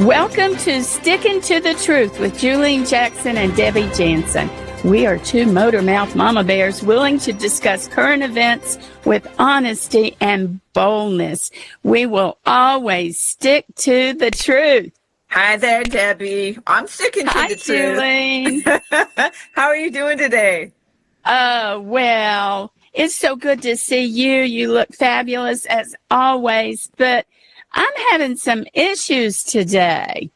Welcome to Sticking to the Truth with Julene Jackson and Debbie Jansen. We are two motor mouth mama bears willing to discuss current events with honesty and boldness. We will always stick to the truth. Hi there, Debbie. I'm sticking to the truth. Julene. How are you doing today? Well, it's so good to see you. You look fabulous as always, but I'm having some issues today.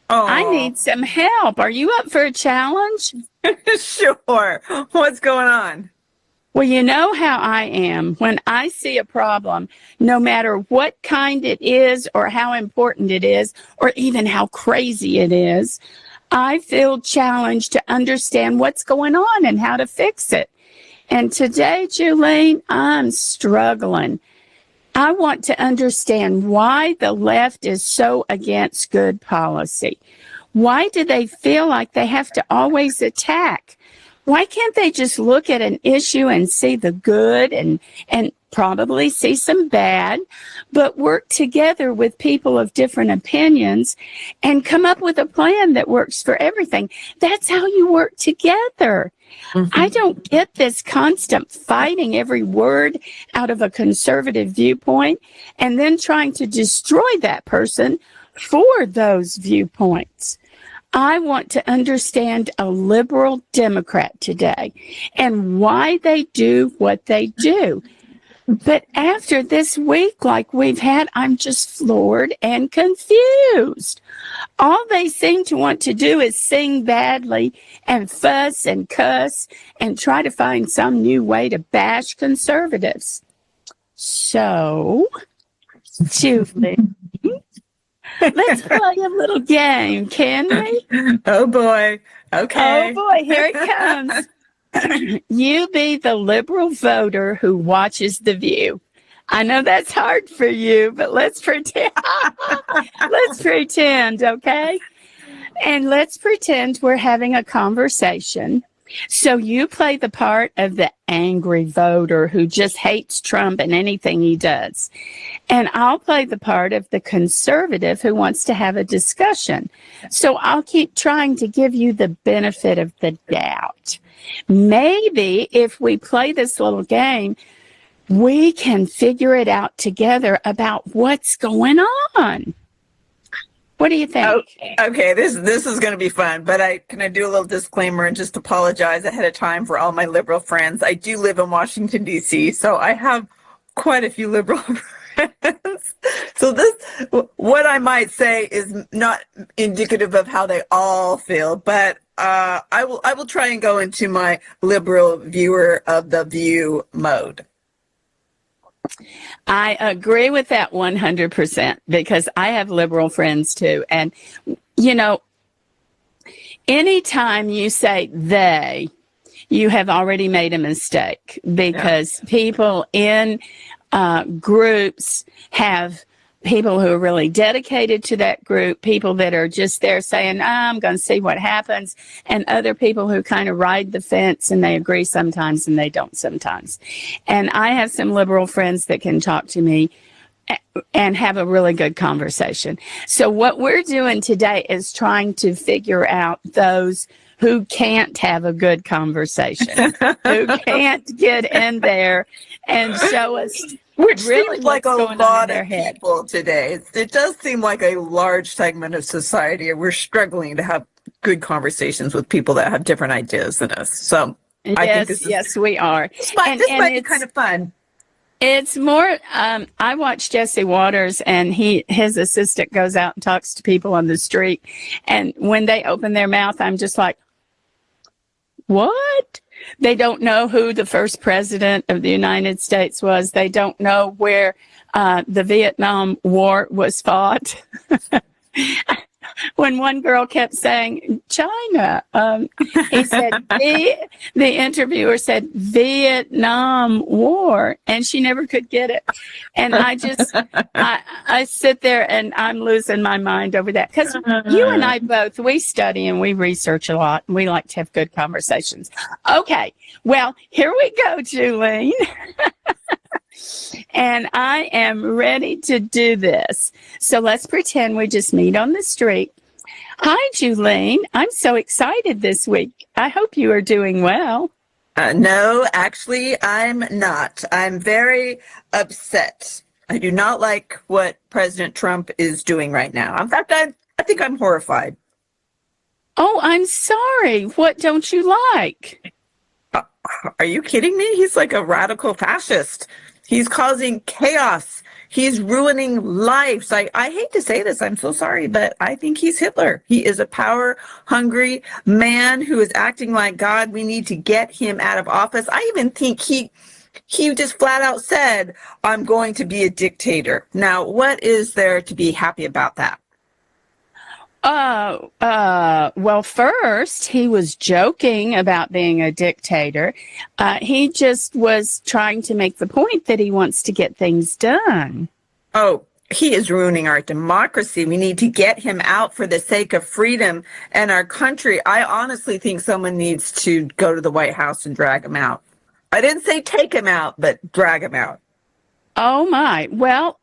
Oh, I need some help. Are you up for a challenge? Sure. What's going on? Well, you know how I am. When I see a problem, no matter what kind it is or how important it is or even how crazy it is, I feel challenged to understand what's going on and how to fix it. And today, Julene, I'm struggling. I want to understand why the left is so against good policy. Why do they feel like they have to always attack? Why can't they just look at an issue and see the good and probably see some bad, but work together with people of different opinions and come up with a plan that works for everything? That's how you work together. Mm-hmm. I don't get this constant fighting every word out of a conservative viewpoint and then trying to destroy that person for those viewpoints. I want to understand a liberal Democrat today and why they do what they do. But after this week like we've had, I'm just floored and confused. All they seem to want to do is sing badly and fuss and cuss and try to find some new way to bash conservatives. So, Julie, let's play a little game, can we? Oh, boy. Okay. Oh, boy, here it comes. You be the liberal voter who watches The View. I know that's hard for you, but let's pretend. Let's pretend, okay? And let's pretend we're having a conversation. So you play the part of the angry voter who just hates Trump and anything he does. And I'll play the part of the conservative who wants to have a discussion. So I'll keep trying to give you the benefit of the doubt. Maybe if we play this little game, we can figure it out together about what's going on. What do you think? Okay, this is going to be fun, but can I do a little disclaimer and just apologize ahead of time for all my liberal friends? I do live in Washington, D.C., so I have quite a few liberal friends. So what I might say is not indicative of how they all feel, but I will try and go into my liberal viewer of The View mode. I agree with that 100% because I have liberal friends too. And, you know, anytime you say they, you have already made a mistake because people in groups have people who are really dedicated to that group, people that are just there saying, I'm going to see what happens, and other people who kind of ride the fence and they agree sometimes and they don't sometimes. And I have some liberal friends that can talk to me and have a really good conversation. So what we're doing today is trying to figure out those who can't have a good conversation, who can't get in there and show us which really seems like a lot of people today. It does seem like a large segment of society. We're struggling to have good conversations with people that have different ideas than us. So I think yes, we are. This might be kind of fun. It's more, I watch Jesse Waters and his assistant goes out and talks to people on the street. And when they open their mouth, I'm just like, what? They don't know who the first president of the United States was. They don't know where the Vietnam War was fought. When one girl kept saying China, he said, the interviewer said Vietnam War, and she never could get it. And I sit there and I'm losing my mind over that because you and I both, we study and we research a lot and we like to have good conversations. Okay, well, here we go, Julene. and I am ready to do this. So let's pretend we just meet on the street. Hi, Julene. I'm so excited this week. I hope you are doing well. No, actually, I'm not. I'm very upset. I do not like what President Trump is doing right now. In fact, I think I'm horrified. Oh, I'm sorry. What don't you like? Are you kidding me? He's like a radical fascist. He's causing chaos. He's ruining lives. I hate to say this. I'm so sorry, but I think he's Hitler. He is a power-hungry man who is acting like God. We need to get him out of office. I even think he just flat out said, I'm going to be a dictator. Now, what is there to be happy about that? Well, first, he was joking about being a dictator. He just was trying to make the point that he wants to get things done. Oh, he is ruining our democracy. We need to get him out for the sake of freedom and our country. I honestly think someone needs to go to the White House and drag him out. I didn't say take him out, but drag him out. Oh, my. Well,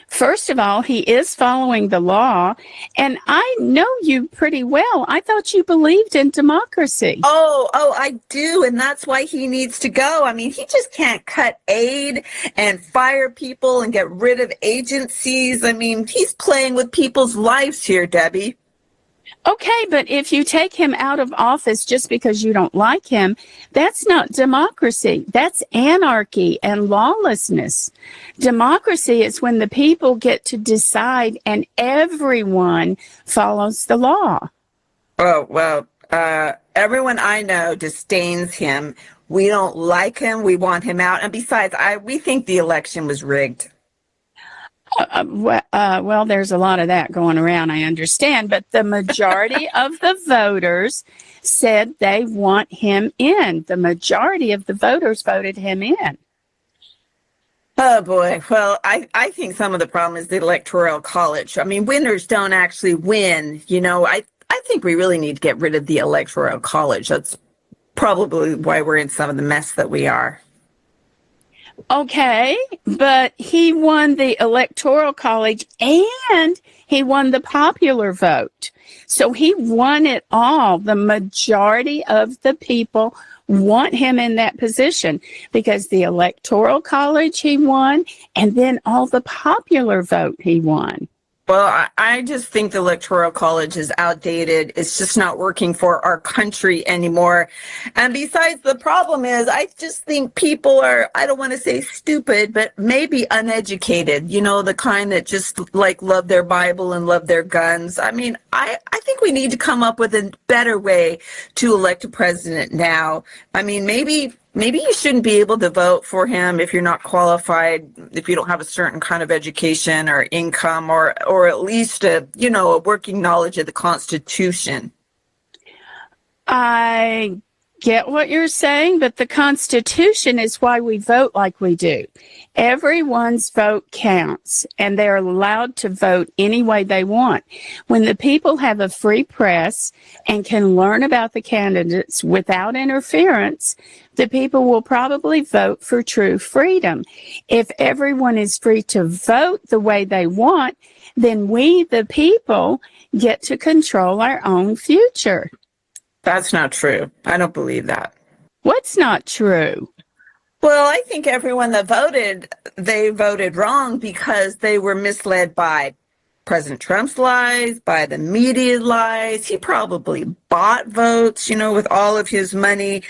first of all, he is following the law, and I know you pretty well. I thought you believed in democracy. Oh, I do, and that's why he needs to go. I mean, he just can't cut aid and fire people and get rid of agencies. I mean, he's playing with people's lives here, Debbie. Okay, but if you take him out of office just because you don't like him, that's not democracy. That's anarchy and lawlessness. Democracy is when the people get to decide and everyone follows the law. Oh, well, everyone I know disdains him. We don't like him. We want him out. And besides, we think the election was rigged. Well, there's a lot of that going around, I understand, but the majority of the voters said they want him in. The majority of the voters voted him in. Oh, boy. Well, I think some of the problem is the Electoral College. I mean, winners don't actually win. You know, I think we really need to get rid of the Electoral College. That's probably why we're in some of the mess that we are. Okay, but he won the Electoral College and he won the popular vote. So he won it all. The majority of the people want him in that position because the Electoral College he won and then all the popular vote he won. Well, I just think the Electoral College is outdated. It's just not working for our country anymore. And besides, the problem is, I just think people are, I don't want to say stupid, but maybe uneducated, you know, the kind that just like love their Bible and love their guns. I mean, I think we need to come up with a better way to elect a president now. I mean, maybe you shouldn't be able to vote for him if you're not qualified, if you don't have a certain kind of education or income or at least a working knowledge of the Constitution. I get what you're saying, but the Constitution is why we vote like we do. Everyone's vote counts, and they're allowed to vote any way they want. When the people have a free press and can learn about the candidates without interference, the people will probably vote for true freedom. If everyone is free to vote the way they want, then we, the people, get to control our own future. That's not true. I don't believe that. What's not true? Well, I think everyone that voted, they voted wrong because they were misled by President Trump's lies, by the media lies. He probably bought votes, with all of his money.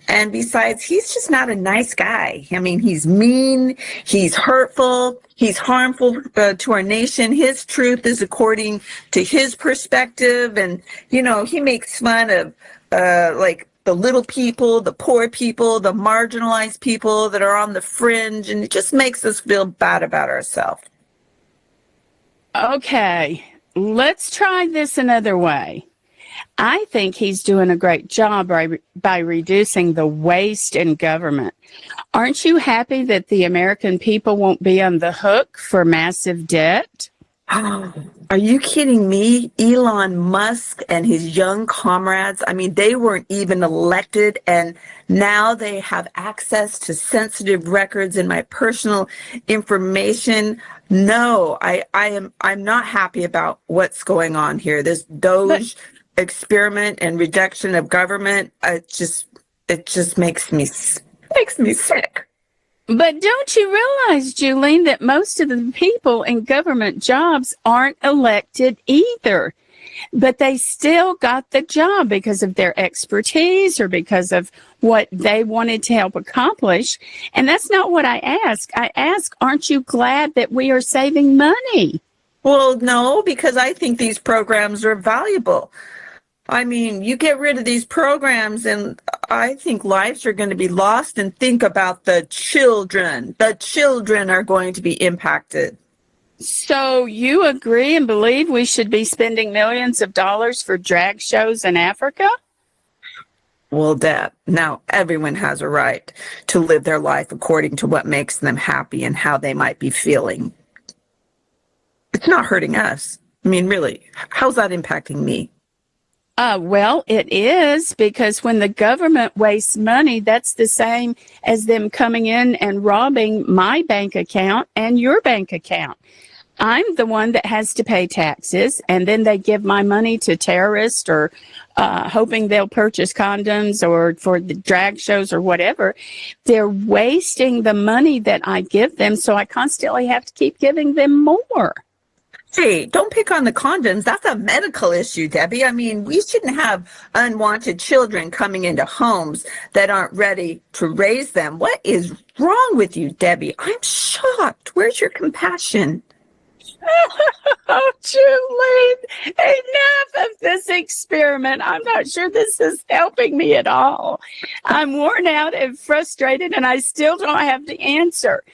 And besides, he's just not a nice guy. I mean, he's mean, he's hurtful, he's harmful to our nation. His truth is according to his perspective. And, he makes fun of like the little people, the poor people, the marginalized people that are on the fringe. And it just makes us feel bad about ourselves. Okay, let's try this another way. I think he's doing a great job by reducing the waste in government. Aren't you happy that the American people won't be on the hook for massive debt? Are you kidding me? Elon Musk and his young comrades, I mean, they weren't even elected, and now they have access to sensitive records and my personal information. No, I'm not happy about what's going on here. This But Doge experiment and rejection of government, it just makes me sick. But don't you realize, Julene, that most of the people in government jobs aren't elected either? But they still got the job because of their expertise or because of what they wanted to help accomplish. And that's not what I ask. I ask, aren't you glad that we are saving money? Well, no, because I think these programs are valuable. I mean, you get rid of these programs, and I think lives are going to be lost. And think about the children. The children are going to be impacted. So you agree and believe we should be spending millions of dollars for drag shows in Africa? Well, Deb, now everyone has a right to live their life according to what makes them happy and how they might be feeling. It's not hurting us. I mean, really, how's that impacting me? Well, it is, because when the government wastes money, that's the same as them coming in and robbing my bank account and your bank account. I'm the one that has to pay taxes, and then they give my money to terrorists or hoping they'll purchase condoms or for the drag shows or whatever. They're wasting the money that I give them, so I constantly have to keep giving them more. Hey, don't pick on the condoms. That's a medical issue, Debbie. I mean, we shouldn't have unwanted children coming into homes that aren't ready to raise them. What is wrong with you, Debbie? I'm shocked. Where's your compassion? Oh, Julie, enough of this experiment. I'm not sure this is helping me at all. I'm worn out and frustrated, and I still don't have the answer.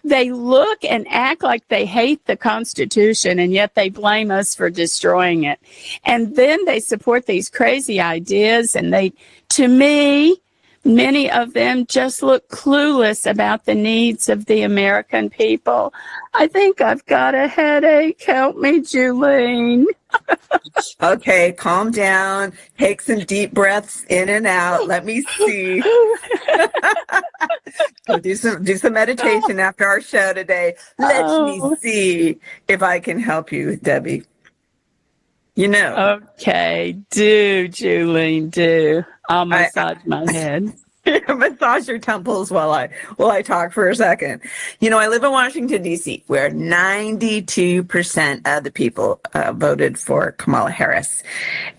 They look and act like they hate the Constitution, and yet they blame us for destroying it. And then they support these crazy ideas, and to me, many of them just look clueless about the needs of the American people. I think I've got a headache. Help me, Julene. Okay, calm down. Take some deep breaths in and out. Let me see. Go do some meditation after our show today. Let me see if I can help you, Debbie. You know. Okay, do, Julene, do. I'll massage my head. Massage your temples while I talk for a second. You know, I live in Washington, D.C., where 92% of the people voted for Kamala Harris.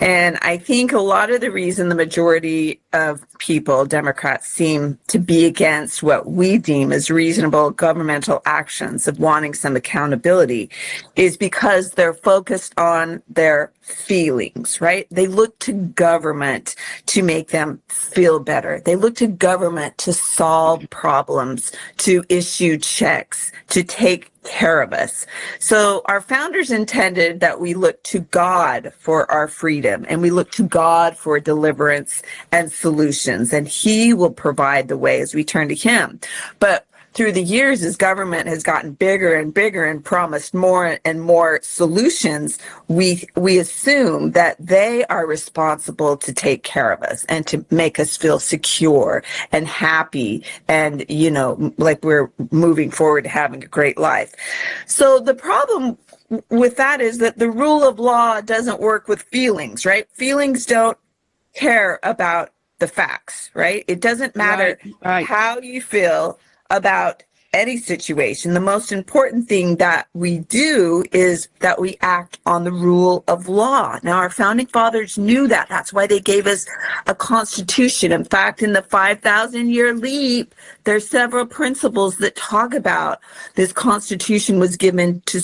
And I think a lot of the reason the majority of people, Democrats, seem to be against what we deem as reasonable governmental actions of wanting some accountability is because they're focused on their feelings, right? They look to government to make them feel better. They look to government to solve problems, to issue checks, to take care of us. So our founders intended that we look to God for our freedom, and we look to God for deliverance and solutions, and He will provide the way as we turn to Him. But through the years, as government has gotten bigger and bigger and promised more and more solutions, we assume that they are responsible to take care of us and to make us feel secure and happy and, you know, like we're moving forward to having a great life. So the problem with that is that the rule of law doesn't work with feelings, right? Feelings don't care about the facts, right? It doesn't matter right. how you feel about any situation. The most important thing that we do is that we act on the rule of law. Now, our founding fathers knew that. That's why they gave us a constitution. In fact, in the 5,000-year leap, there's several principles that talk about this constitution was given to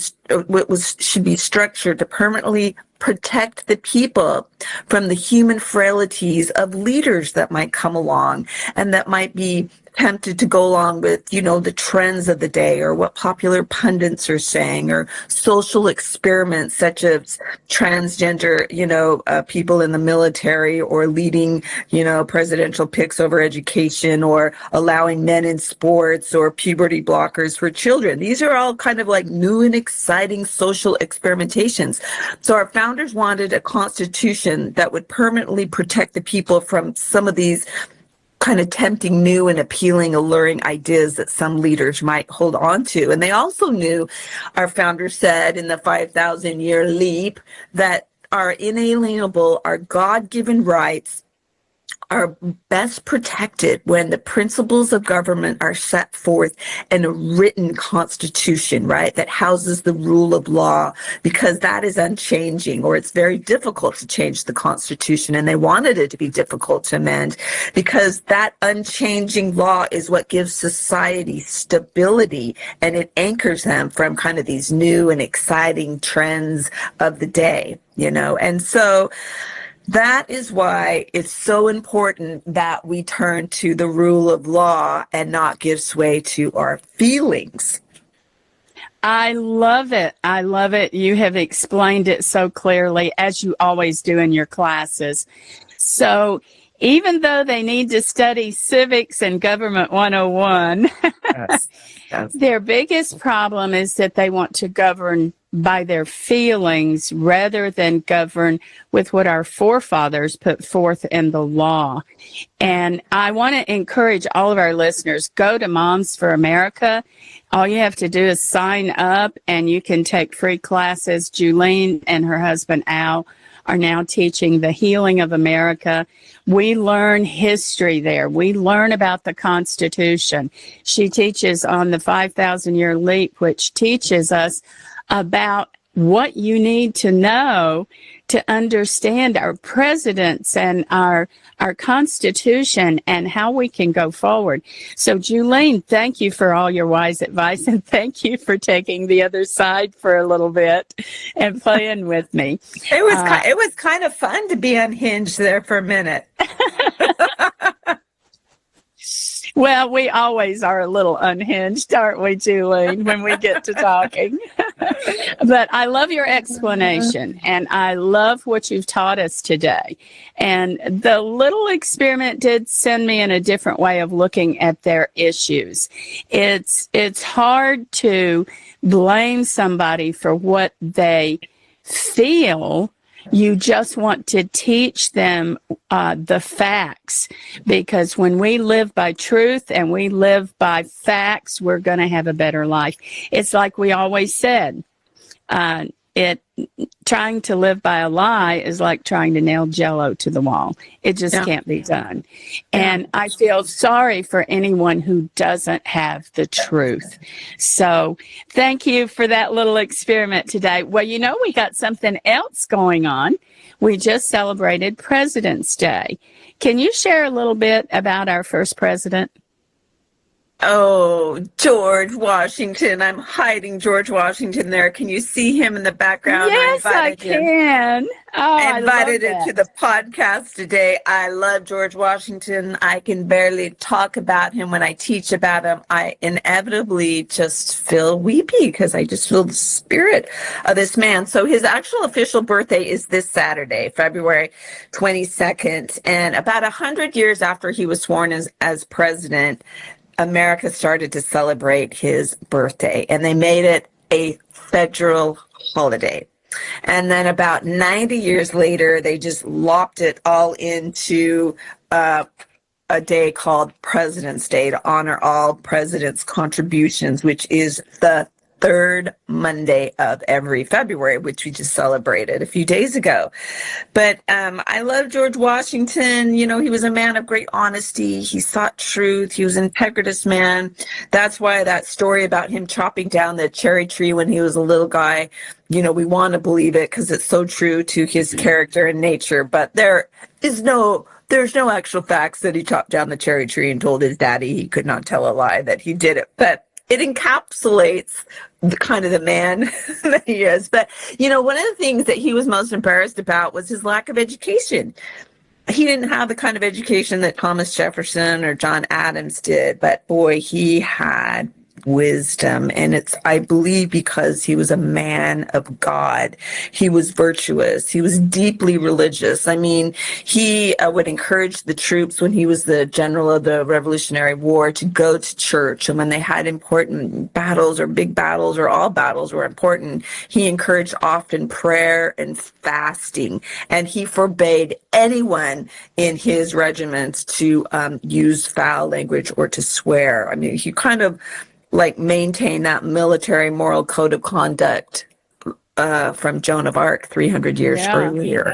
should be structured to permanently protect the people from the human frailties of leaders that might come along and that might be tempted to go along with, you know, the trends of the day or what popular pundits are saying or social experiments such as transgender, you know, people in the military or leading, you know, presidential picks over education or allowing men in sports or puberty blockers for children. These are all kind of like new and exciting social experimentations. So our founders wanted a constitution that would permanently protect the people from some of these kind of tempting, new and appealing, alluring ideas that some leaders might hold on to. And they also knew, our founders said in the 5,000-year leap, that our inalienable, our God-given rights are best protected when the principles of government are set forth in a written constitution, right, that houses the rule of law, because that is unchanging, or it's very difficult to change the Constitution. And they wanted it to be difficult to amend because that unchanging law is what gives society stability, and it anchors them from kind of these new and exciting trends of the day, you know. And so that is why it's so important that we turn to the rule of law and not give sway to our feelings. I love it. I love it. You have explained it so clearly, as you always do in your classes. So even though they need to study civics and government 101, Yes. Yes. their biggest problem is that they want to govern by their feelings rather than govern with what our forefathers put forth in the law. And I want to encourage all of our listeners, go to Moms for America. All you have to do is sign up and you can take free classes. Julene and her husband Al are now teaching the healing of America. We learn history there. We learn about the Constitution. She teaches on the 5,000-year leap, which teaches us about what you need to know to understand our presidents and our Constitution and how we can go forward. So, Julene, thank you for all your wise advice, and thank you for taking the other side for a little bit and playing with me. It was kind of fun to be unhinged there for a minute. Well, we always are a little unhinged, aren't we, Julene, when we get to talking? But I love your explanation, and I love what you've taught us today. And the little experiment did send me in a different way of looking at their issues. It's hard to blame somebody for what they feel. You just want to teach them the facts, because when we live by truth and we live by facts, we're going to have a better life. It's like we always said, trying to live by a lie is like trying to nail Jell-O to the wall. It just can't be done. And I feel sorry for anyone who doesn't have the truth. So thank you for that little experiment today. Well, you know, we got something else going on. We just celebrated President's Day. Can you share a little bit about our first president? Oh, George Washington. I'm hiding George Washington there. Can you see him in the background? Yes, I can. I invited him to the podcast today. I love George Washington. I can barely talk about him. When I teach about him, I inevitably just feel weepy because I just feel the spirit of this man. So his actual official birthday is this Saturday, February 22nd. And about 100 years after he was sworn as president, America started to celebrate his birthday, and they made it a federal holiday. And then about 90 years later, they just lopped it all into a day called President's Day to honor all presidents' contributions, which is the third Monday of every February, which we just celebrated a few days ago. But I love George Washington. You know, he was a man of great honesty. He sought truth. He was an integritous man. That's why that story about him chopping down the cherry tree when he was a little guy, you know, we want to believe it because it's so true to his character and nature. But there's no actual facts that he chopped down the cherry tree and told his daddy he could not tell a lie that he did it. But it encapsulates the kind of the man that he is. But, you know, one of the things that he was most embarrassed about was his lack of education. He didn't have the kind of education that Thomas Jefferson or John Adams did, but boy, he had wisdom. And it's, I believe, because he was a man of God. He was virtuous. He was deeply religious. I mean, he would encourage the troops when he was the general of the Revolutionary War to go to church. And when they had important battles or big battles or all battles were important, he encouraged often prayer and fasting. And he forbade anyone in his regiments to use foul language or to swear. I mean, he kind of like maintained that military moral code of conduct from Joan of Arc 300 years earlier.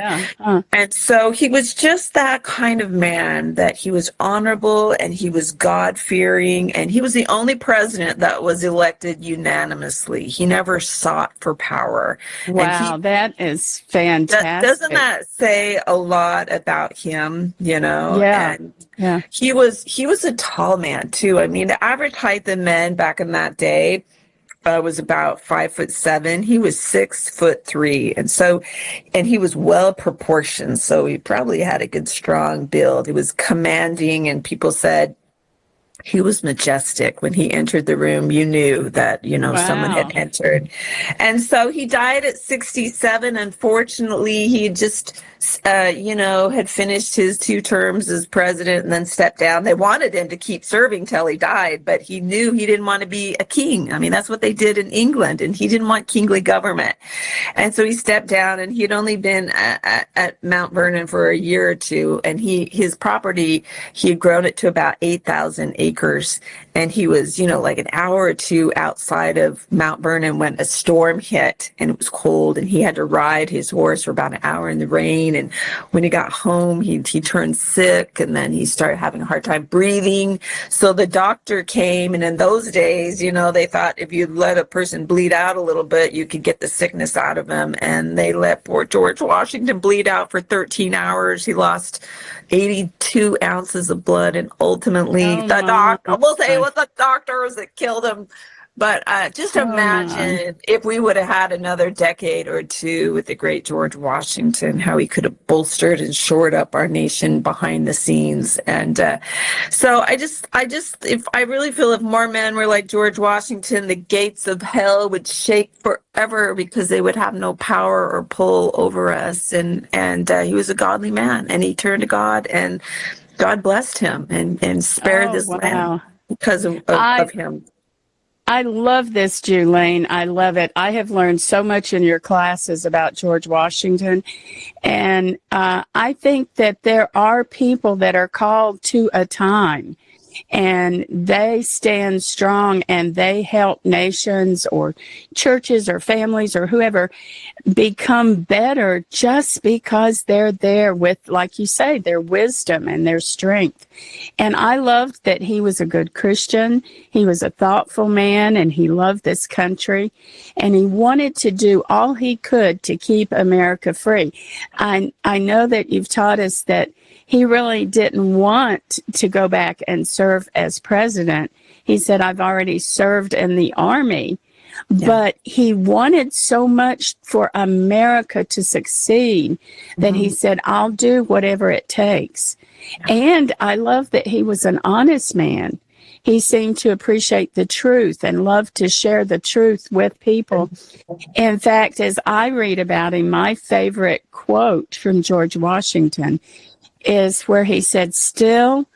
And so he was just that kind of man, that he was honorable and he was God-fearing, and he was the only president that was elected unanimously. He never sought for power. Wow, that is fantastic. Doesn't that say a lot about him, you know? Yeah. And he was a tall man too. I mean, the average height of men back in that day was about 5'7". He was 6'3", and he was well proportioned. So he probably had a good, strong build. He was commanding, and people said he was majestic. When he entered the room, you knew that, you know, someone had entered. And so he died at 67. Unfortunately, he just, had finished his 2 terms as president and then stepped down. They wanted him to keep serving till he died, but he knew he didn't want to be a king. I mean, that's what they did in England, and he didn't want kingly government. And so he stepped down, and he had only been at Mount Vernon for a year or two. And his property, he had grown it to about 8,000 acres. And he was, like an hour or two outside of Mount Vernon when a storm hit, and it was cold, and he had to ride his horse for about an hour in the rain. And when he got home, he turned sick, and then he started having a hard time breathing. So the doctor came, and in those days, they thought if you let a person bleed out a little bit, you could get the sickness out of him. And they let poor George Washington bleed out for 13 hours. He lost 82 ounces of blood, and ultimately the doctor, we'll say it was the doctors that killed him. But just imagine if we would have had another decade or two with the great George Washington, how he could have bolstered and shored up our nation behind the scenes. And so I really feel if more men were like George Washington, the gates of hell would shake forever, because they would have no power or pull over us. And he was a godly man, and he turned to God, and God blessed him and spared this land because of him. I love this, Julaine. I love it. I have learned so much in your classes about George Washington. And I think that there are people that are called to a time, and they stand strong, and they help nations or churches or families or whoever become better just because they're there with, like you say, their wisdom and their strength. And I loved that he was a good Christian. He was a thoughtful man, and he loved this country, and he wanted to do all he could to keep America free. I know that you've taught us that he really didn't want to go back and serve as president. He said, I've already served in the army. Yeah. But he wanted so much for America to succeed that he said, I'll do whatever it takes. And I love that he was an honest man. He seemed to appreciate the truth and loved to share the truth with people. In fact, as I read about him, my favorite quote from George Washington is where he said, still,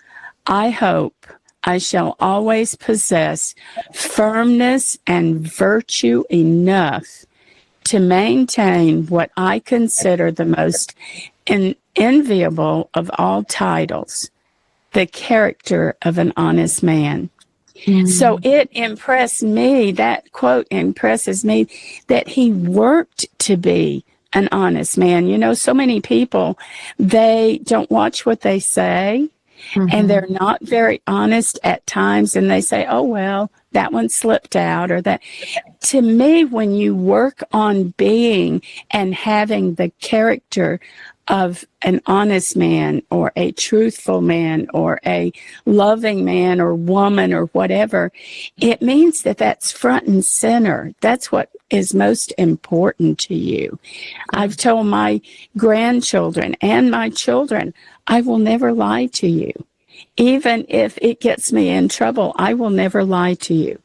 I hope I shall always possess firmness and virtue enough to maintain what I consider the most enviable of all titles, the character of an honest man. So it impressed me, that quote impresses me, that he worked to be an honest man. So many people, they don't watch what they say, and they're not very honest at times, and they say, oh, well, that one slipped out, or that. To me, when you work on being and having the character of an honest man or a truthful man or a loving man or woman or whatever, it means that that's front and center. That's what is most important to you. I've told my grandchildren and my children, I will never lie to you. even if it gets me in trouble, I will never lie to you.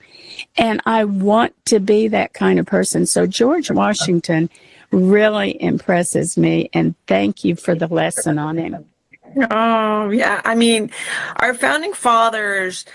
And I want to be that kind of person. So George Washington really impresses me. And thank you for the lesson on him. Oh, yeah. I mean, our founding fathers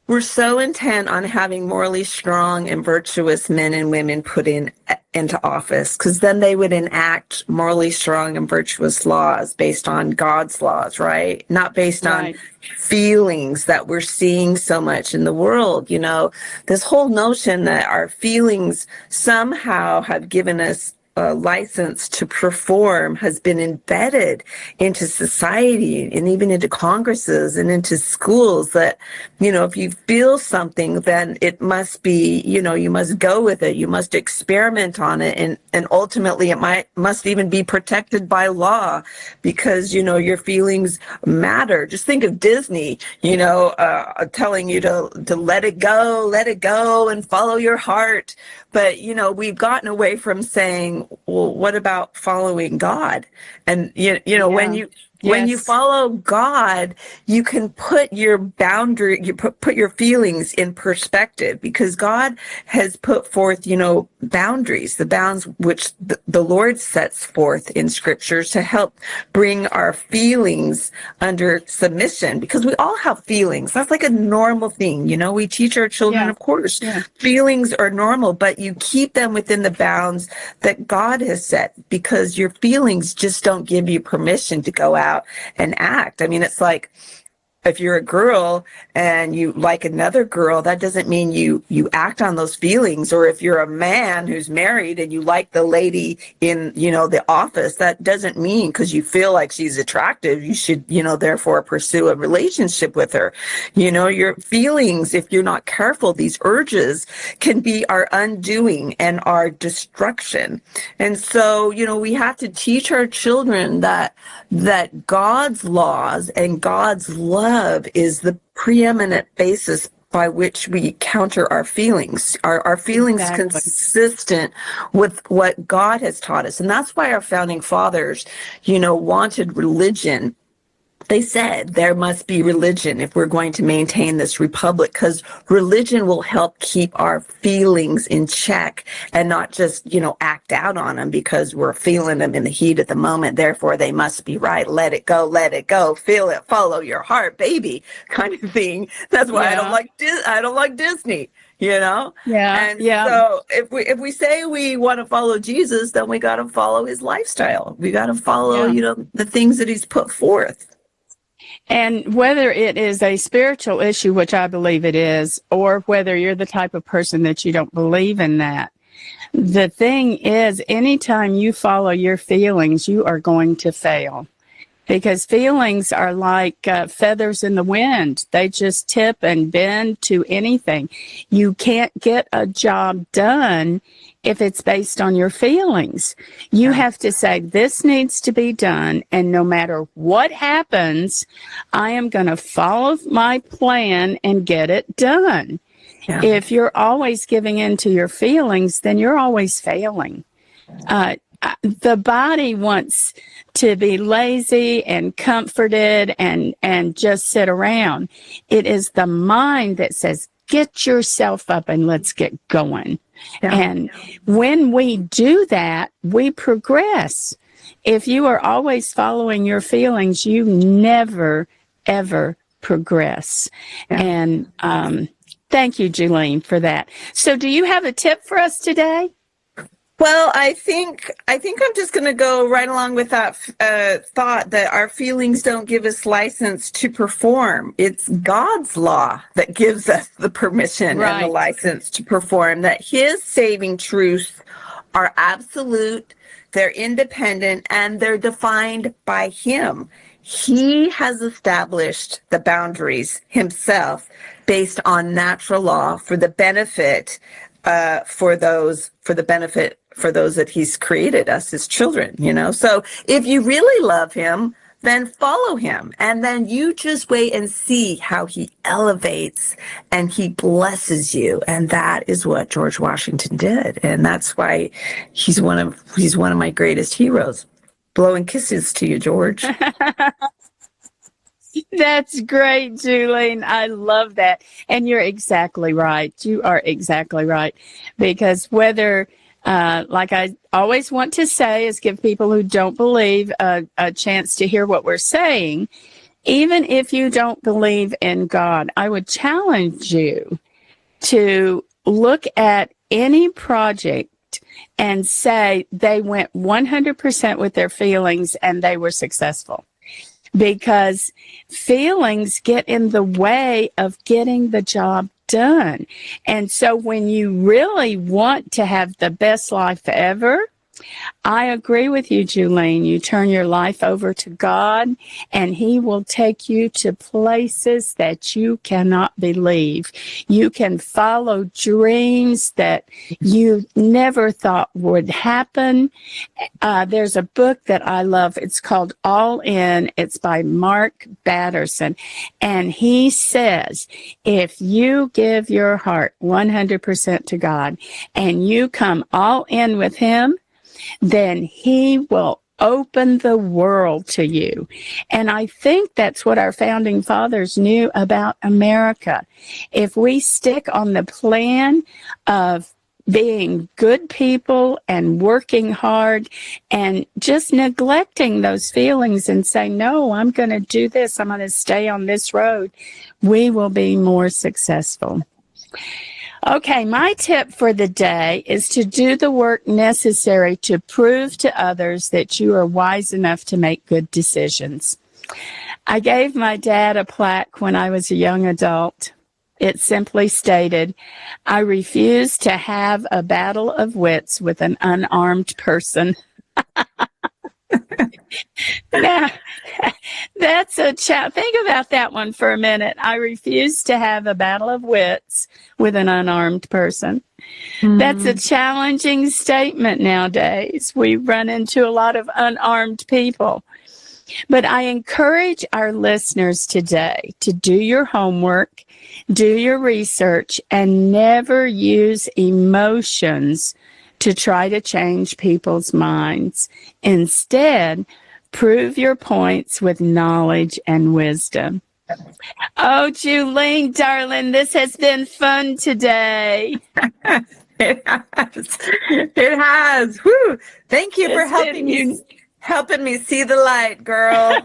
were so intent on having morally strong and virtuous men and women put into office, because then they would enact morally strong and virtuous laws based on God's laws, right? Not based on feelings that we're seeing so much in the world. You know, this whole notion that our feelings somehow have given us a license to perform has been embedded into society and even into Congresses and into schools, that, you know, if you feel something, then it must be, you know, you must go with it. You must experiment on it. And ultimately it must even be protected by law, because, you know, your feelings matter. Just think of Disney, you know, telling you to let it go and follow your heart. But, you know, we've gotten away from saying, well, what about following God? And, you know, when you follow God, you can put your boundary, you put your feelings in perspective, because God has put forth, you know, boundaries, the bounds which the Lord sets forth in scriptures to help bring our feelings under submission, because we all have feelings. That's like a normal thing. You know, we teach our children, of course, feelings are normal, but you keep them within the bounds that God has set, because your feelings just don't give you permission to go out and act. I mean, it's like, if you're a girl and you like another girl, that doesn't mean you act on those feelings. Or if you're a man who's married and you like the lady in, you know, the office, that doesn't mean because you feel like she's attractive, you should, you know, therefore pursue a relationship with her. You know, your feelings, if you're not careful, these urges can be our undoing and our destruction. And so, you know, we have to teach our children that God's laws and God's love is the preeminent basis by which we counter our feelings. Our feelings consistent with what God has taught us. And that's why our founding fathers, you know, wanted religion. They said there must be religion if we're going to maintain this republic, because religion will help keep our feelings in check and not just, you know, act out on them because we're feeling them in the heat of the moment. Therefore, they must be right. Let it go, feel it, follow your heart, baby, kind of thing. That's why I don't like Disney. You know? So if we say we want to follow Jesus, then we got to follow his lifestyle. We got to follow, you know, the things that he's put forth. And whether it is a spiritual issue, which I believe it is, or whether you're the type of person that you don't believe in that, the thing is, anytime you follow your feelings, you are going to fail. Because feelings are like feathers in the wind. They just tip and bend to anything. You can't get a job done if it's based on your feelings. You have to say, this needs to be done, and no matter what happens, I am going to follow my plan and get it done. Yeah. If you're always giving in to your feelings, then you're always failing. The body wants to be lazy and comforted and just sit around. It is the mind that says, get yourself up and let's get going. Yeah. And when we do that, we progress. If you are always following your feelings, you never, ever progress. Yeah. And thank you, Julene, for that. So do you have a tip for us today? Well, I think I'm just going to go right along with that thought that our feelings don't give us license to perform. It's God's law that gives us the permission and the license to perform, that his saving truths are absolute, they're independent, and they're defined by him. He has established the boundaries himself based on natural law for the benefit for those that he's created, us as children, you know. So if you really love him, then follow him. And then you just wait and see how he elevates and he blesses you. And that is what George Washington did. And that's why he's one of my greatest heroes. Blowing kisses to you, George. That's great, Julie. I love that. And you're exactly right. You are exactly right. Because whether, like I always want to say, is give people who don't believe a chance to hear what we're saying. Even if you don't believe in God, I would challenge you to look at any project and say they went 100% with their feelings and they were successful. Because feelings get in the way of getting the job done. And so when you really want to have the best life ever, I agree with you, Julene. You turn your life over to God, and He will take you to places that you cannot believe. You can follow dreams that you never thought would happen. There's a book that I love. It's called All In. It's by Mark Batterson. And he says, if you give your heart 100% to God and you come all in with Him, then He will open the world to you. And I think that's what our founding fathers knew about America. If we stick on the plan of being good people and working hard and just neglecting those feelings and say, no, I'm going to do this, I'm going to stay on this road, we will be more successful. Okay, my tip for the day is to do the work necessary to prove to others that you are wise enough to make good decisions. I gave my dad a plaque when I was a young adult. It simply stated, I refuse to have a battle of wits with an unarmed person. Now, that's a think about that one for a minute. I refuse to have a battle of wits with an unarmed person. That's a challenging statement nowadays. We run into a lot of unarmed people. But I encourage our listeners today to do your homework, do your research, and never use emotions to try to change people's minds. Instead, prove your points with knowledge and wisdom. Oh, Julene, darling, this has been fun today. It has. It has. Woo. Thank you for helping me see the light, girl.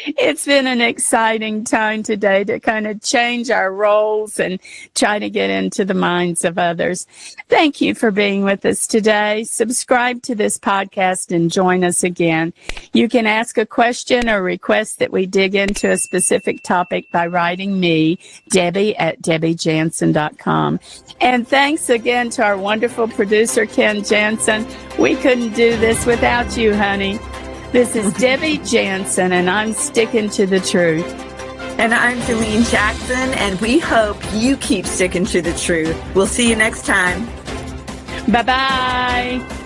It's been an exciting time today to kind of change our roles and try to get into the minds of others. Thank you for being with us today. Subscribe to this podcast and join us again. You can ask a question or request that we dig into a specific topic by writing me, Debbie, at debbiejansen.com. And thanks again to our wonderful producer, Ken Jansen. We couldn't do this without you, honey. This is Debbie Jansen, and I'm sticking to the truth. And I'm Julene Jackson, and we hope you keep sticking to the truth. We'll see you next time. Bye-bye.